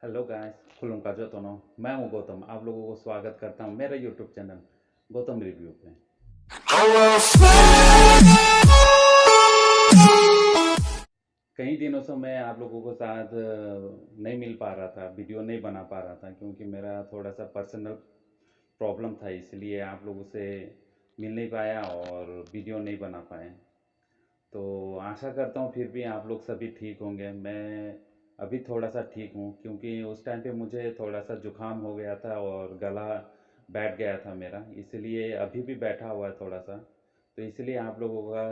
Hello guys, खुलुम काजोतोनो। मैं हूं गौतम। आप लोगों को स्वागत करता हूं मेरे यूट्यूब चैनल गौतम रिव्यू पे। कई दिनों से मैं आप लोगों को साथ नहीं मिल पा रहा था, वीडियो नहीं बना पा रहा था क्योंकि मेरा थोड़ा सा पर्सनल प्रॉब्लम था, इसलिए आप लोगों से मिल नहीं पाया और वीडियो नहीं बना पाए। तो आशा करता हूँ फिर भी आप लोग सभी ठीक होंगे। मैं अभी थोड़ा सा ठीक हूँ क्योंकि उस टाइम पे मुझे थोड़ा सा जुकाम हो गया था और गला बैठ गया था मेरा, इसलिए अभी भी बैठा हुआ है थोड़ा सा। तो इसलिए आप लोगों का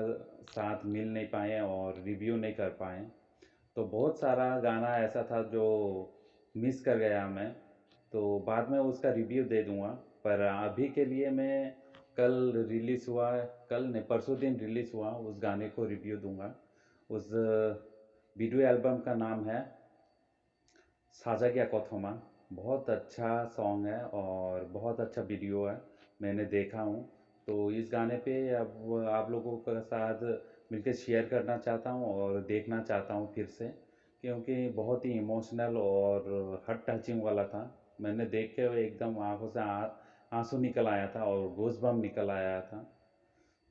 साथ मिल नहीं पाए और रिव्यू नहीं कर पाए। तो बहुत सारा गाना ऐसा था जो मिस कर गया मैं, तो बाद में उसका रिव्यू दे दूँगा। पर अभी के लिए मैं कल रिलीज़ हुआ, कल नहीं परसों दिन रिलीज़ हुआ उस गाने को रिव्यू दूंगा। उस वीडियो एल्बम का नाम है साजागिया कथमा। बहुत अच्छा सॉन्ग है और बहुत अच्छा वीडियो है, मैंने देखा हूँ। तो इस गाने पे अब आप लोगों के साथ मिलकर शेयर करना चाहता हूँ और देखना चाहता हूँ फिर से, क्योंकि बहुत ही इमोशनल और हार्ट टचिंग वाला था। मैंने देख के एकदम आंखों से आंसू निकल आया था और गूज़बम्प निकल आया था।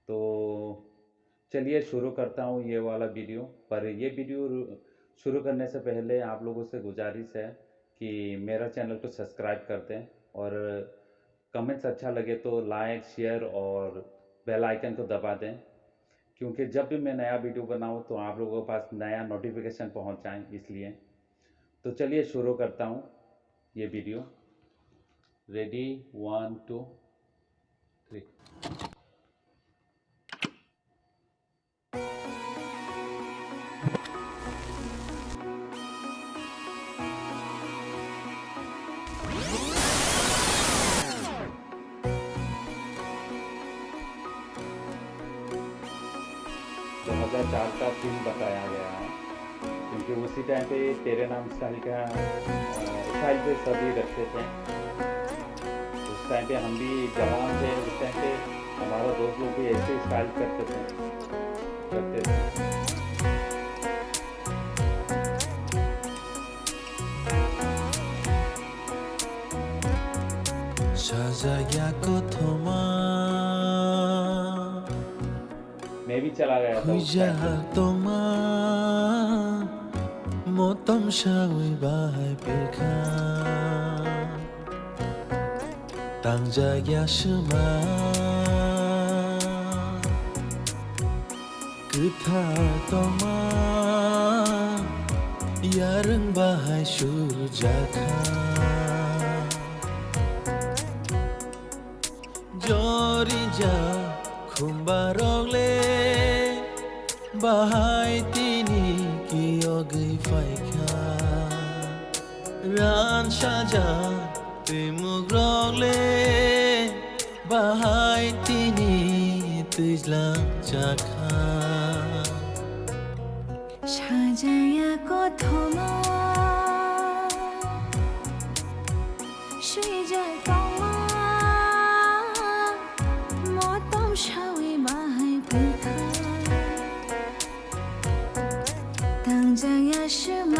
तो चलिए शुरू करता हूँ ये वाला वीडियो। पर ये वीडियो शुरू करने से पहले आप लोगों से गुजारिश है कि मेरा चैनल को सब्सक्राइब कर दें और कमेंट्स अच्छा लगे तो लाइक शेयर और बेल आइकन को दबा दें, क्योंकि जब भी मैं नया वीडियो बनाऊँ तो आप लोगों के पास नया नोटिफिकेशन पहुँच जाए इसलिए। तो चलिए शुरू करता हूँ ये वीडियो। रेडी, 1 2 3। दो 2004 का फिल्म बताया गया है, क्योंकि उसी टाइम पे तेरे नाम स्टाइल का स्टाइल पे सभी रखते थे। उस टाइम पे हम भी जवान थे, उस टाइम पे हमारा दोस्त लोग भी ऐसे स्टाइल करते थे। साजागिया कथमा मैं भी चला गया था उस टाइम पे। तोमा मोतम शावी बाहाय पेखा तंजागिया शुमा कुथा तोमा यारंग बाहाय सुरजाखा Jorija khumbarogle bahai tini kiyogai faika ran saja timugrogle bahai tini tujlang chakha সাজায়া কথমা সুইজায় কমা মতম শাওই বাহাই পেখা 당장야 시마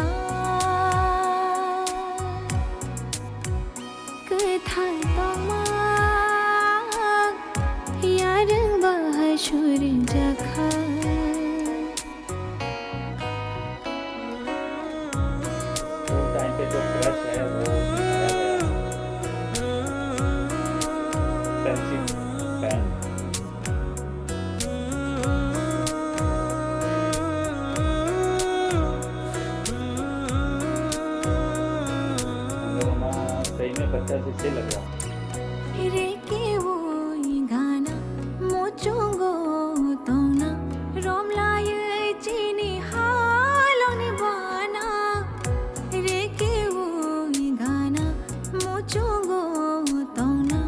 그탈 떠마 야릉 바하이 수린 자카 वो टाइम पे जो क्रश है वो दिखाया गया है, फ्रेंडशिप बैंड। सही में बच्चा से लग रहा। Reke wo gana mochongo tona romlaye chini haloni bana Reke wo gana mochongo tona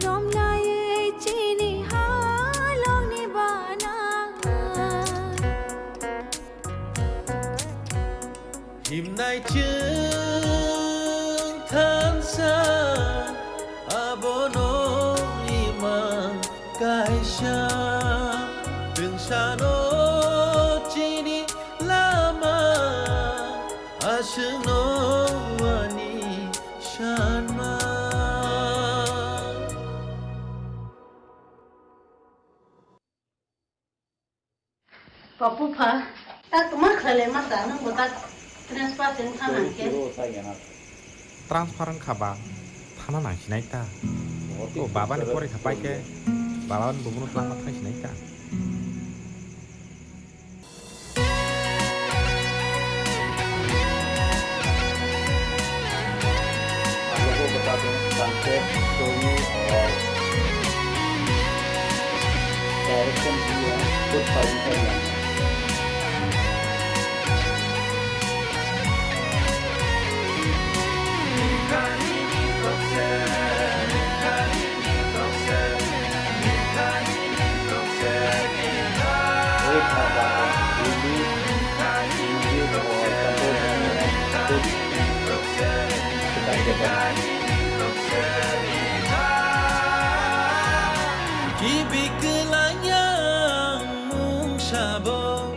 romlaye chini haloni bana himnai chung thansa abono iman kaisha pinsano chini lama asno ani Papupa, tak makhale masa nang botak transpasen tangan ke. Transfer खाबा थाना नांसिनायता तो बाबानि परे थापायके बाबानि बुबुनु लामा थांसिनायता आप लोगों को बता दूं concept story और डायरेक्शन भी है खुद फाइल कर Ibikilayang mong sabo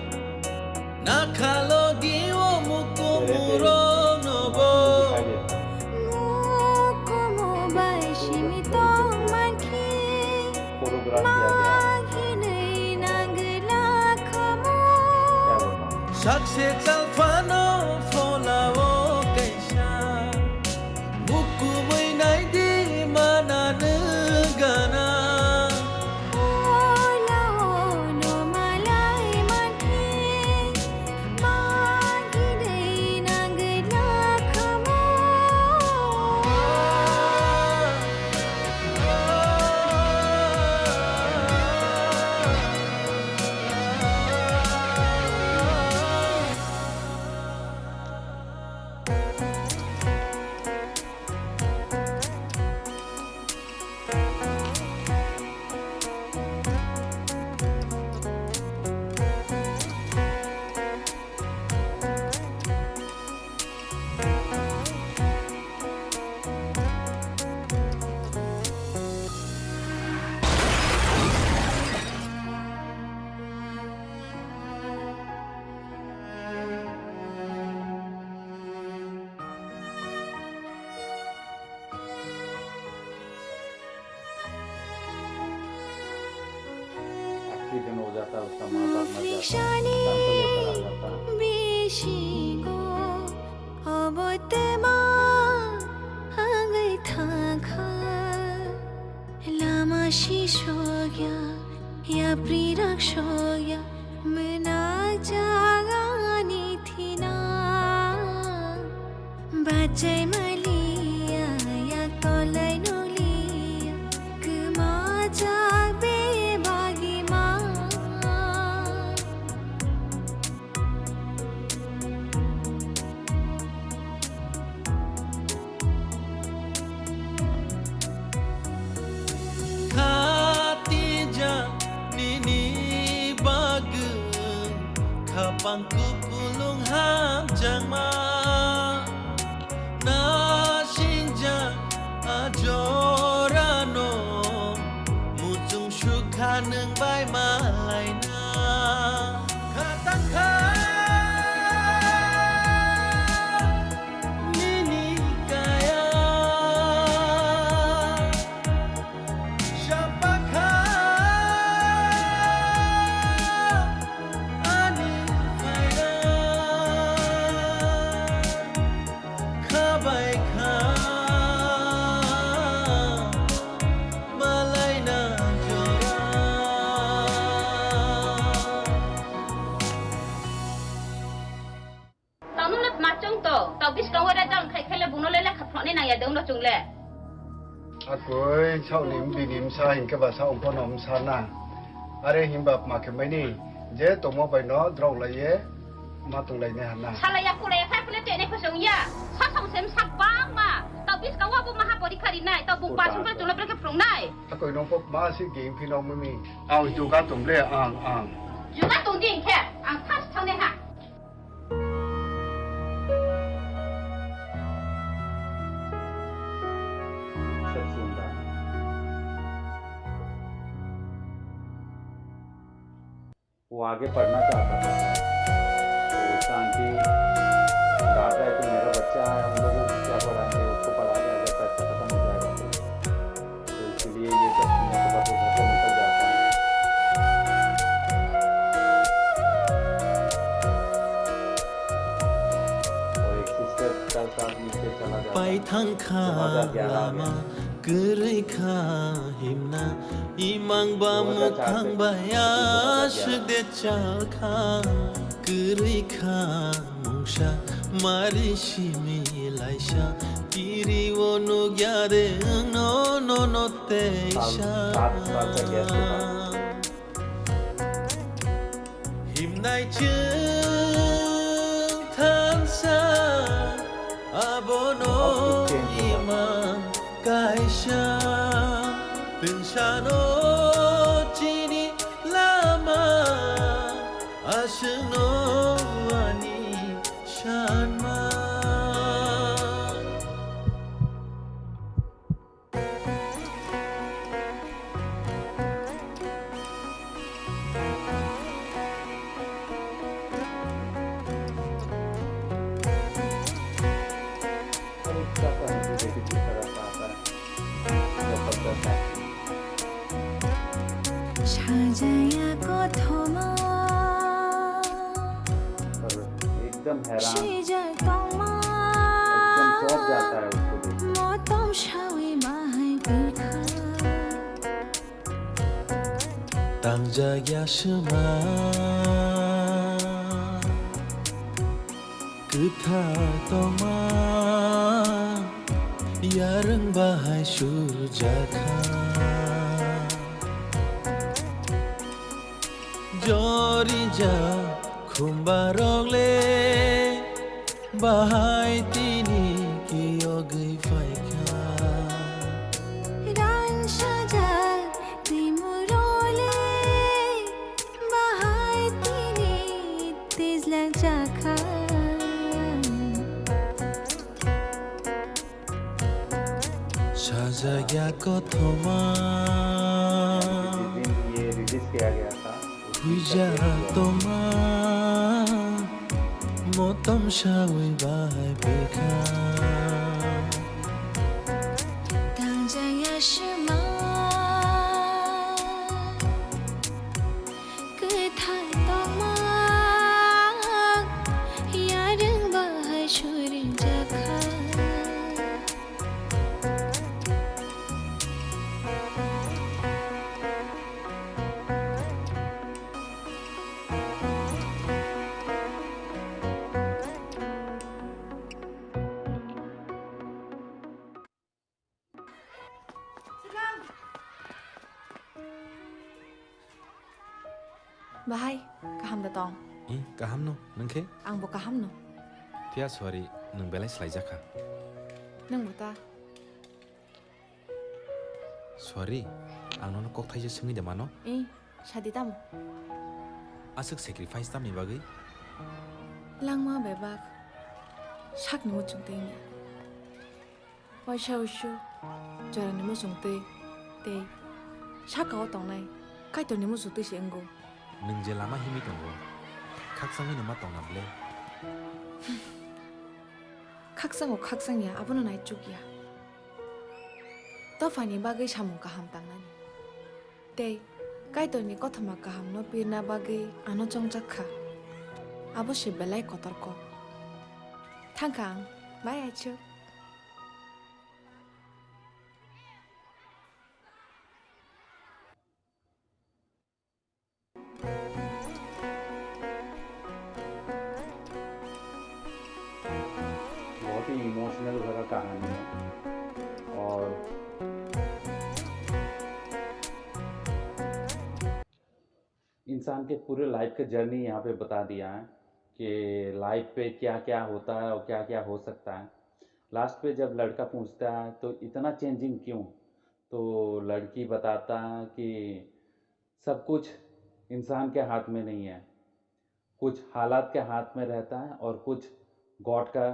Nakalogi wo mukumuro nobo मुको मोबाइल शिमितों मांगी कोरियोग्राफ किया गया मांगी नहीं नागला खमो क्या बोलना Sakse talfano folao kaisa Mukumay naidi mananagana होला नो मलाई मांगी मांगी नहीं नागला खमो एक्सीडेंट हो जाता है उसका माँ बाप मर जाता है शानी कैंसर लेकर आ जाता है बेशिगो अबोतमा आगै थाखा लामा शिशोग्या या प्रिरक्षोग्या मना जागानी थिना बाचै मलिया या तलै नोलिया कमा जाबे बागीमा Khatija nini bag Kapangku pulung ham jangma Na shinja ajorano Mutung syukha neng bai malai na Katangka nini kaya Siapakah Ani Faida Kebaikan Malai na jora tao nó lật mặt trong tổ tao biết câu ở đây trong khai khai là bún nó lên là khập phọn nên này ya đông nó chung lẹ Ako'y sa ulim dinim sa hingga ba sa umpon om sana. Are himbap makemeni. Je tomo bai no draw la ye ma tu lai ne hana. sao lại ya cô này khai phải chạy này phải sống ya sao xong xem sắc băng mà tao biết câu ở bún mà body khari này tao bún ba chung phải chung là phải cái phồng này Ako'y no pop ma si game pinong mami. Aw ju ka tum le ang. chúng ta tung tiền khe ăn phát thằng này hả सब सुन रहा है वो आगे पढ़ना चाहता था तो उसका आंटी डांट रहा है कि मेरा बच्चा है हम लोगों को क्या पढ़ाएंगे उसको पढ़ा के अगर पैसा खत्म हो जाएगा तो इसलिए ये सब सुनने के बाद वो घर से निकल जाता है साथ नीचे चला जाता है। Paithangkha lama Gerikha himna Imang ba mukhang baya Shde chalkha Gerikha mungsha Marishi milaisha Kiri wonu gyare no no no teisha 7 साल का गैप के बाद Himnai chung tham sa abono imam kaisha pensano chini lama asno ani shanma और उसका sensitivity की तरफ आता है जबरदस्त एक्टिंग সাজায়া কথমা पर एकदम हैरान সেজা তোমা एकदम चौंक जाता है उसको देख के। মতম সাউই বাহাই বিখা Tangja yashma Kutha toma Yarang bahai surjaka Jori ja khumbarogle Bahai tini ki ogai faika run সাজা তিমুরলে বাহাই তিনি তেজ লাগজা খা Sajaya kothoma जिस दिन ये रिलीज किया गया था उस दिन Huja का date हुआ। toma Motam shawi bahai beka 当家也是吗？可太多吗？Yarın bahar şurca kar Bahai, kaham datang. Kaham no, nengke? Ang bo kaham no. Tia sorry, neng belai selajaka. Nang buta. Sorry, ang nono kok thaje sengi demano. Shadi tamu. Asuk sacrifice tam ibagi. Langma bebak. Shak nemu chungte nya. Wai shau shu. Jara nemu chungte. Te. Shak kau tong nai. Kai to nemu chungte si enggo. Neng je lama himi tongo. Kak sangi nama tong nable. Kaksang o kaksang ya abono nai chukya. To fani bagai samu kaham tang nani. Te. Kai to ni kothama kaham no pirna bagai ano chongchakha. Abo si belai kotorko. Thangkang, bye achu. बहुत ही emotional भरा कहानी है और इंसान के पूरे life का journey यहाँ पे बता दिया है कि लाइफ पे क्या क्या होता है और क्या क्या हो सकता है। लास्ट पे जब लड़का पूछता है तो इतना चेंजिंग क्यों, तो लड़की बताता है कि सब कुछ इंसान के हाथ में नहीं है, कुछ हालात के हाथ में रहता है और कुछ गॉड का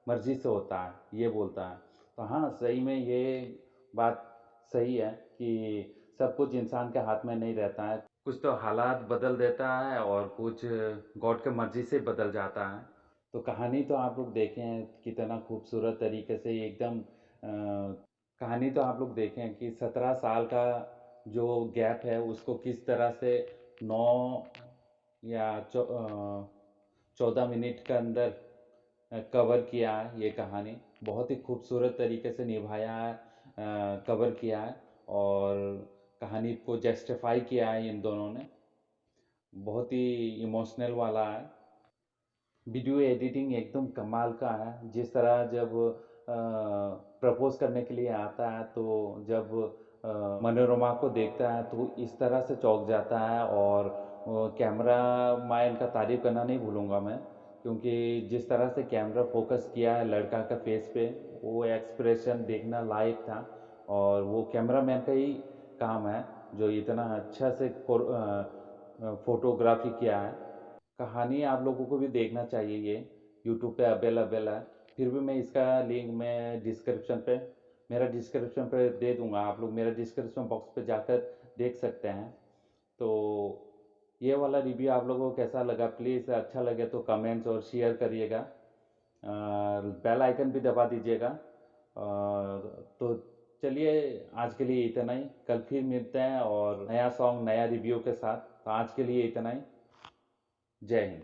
मर्जी से होता है, ये बोलता है। तो हाँ, सही में ये बात सही है कि सब कुछ इंसान के हाथ में नहीं रहता है, कुछ तो हालात बदल देता है और कुछ गॉड के मर्जी से बदल जाता है। तो कहानी तो आप लोग देखें कितना खूबसूरत तरीके से एकदम कहानी तो आप लोग देखें कि 17 साल का जो गैप है उसको किस तरह से 9 या 14 मिनट के अंदर कवर किया है ये कहानी, बहुत ही खूबसूरत तरीके से निभाया है, कवर किया है और कहानी को जस्टिफाई किया है इन दोनों ने। बहुत ही इमोशनल वाला है। वीडियो एडिटिंग एकदम कमाल का है। जिस तरह जब प्रपोज करने के लिए आता है तो जब मनोरमा को देखता है तो इस तरह से चौंक जाता है और कैमरा मैन का तारीफ करना नहीं भूलूंगा मैं, क्योंकि जिस तरह से कैमरा फोकस किया है लड़का का फेस पे, वो एक्सप्रेशन देखना लायक था। और वो कैमरा मैन का ही काम है जो इतना अच्छा से फोटोग्राफी किया है। कहानी आप लोगों को भी देखना चाहिए, ये यूट्यूब पे अवेलेबल है। फिर भी मैं इसका लिंक मैं डिस्क्रिप्शन पे दे दूंगा, आप लोग मेरा डिस्क्रिप्शन बॉक्स पे जाकर देख सकते हैं। तो ये वाला रिव्यू आप लोगों को कैसा लगा, प्लीज़ अच्छा लगे तो कमेंट्स और शेयर करिएगा, बेल आइकन भी दबा दीजिएगा। तो चलिए आज के लिए इतना ही, कल फिर मिलते हैं और नया सॉन्ग नया रिव्यू के साथ। तो आज के लिए इतना ही, जय हिंद।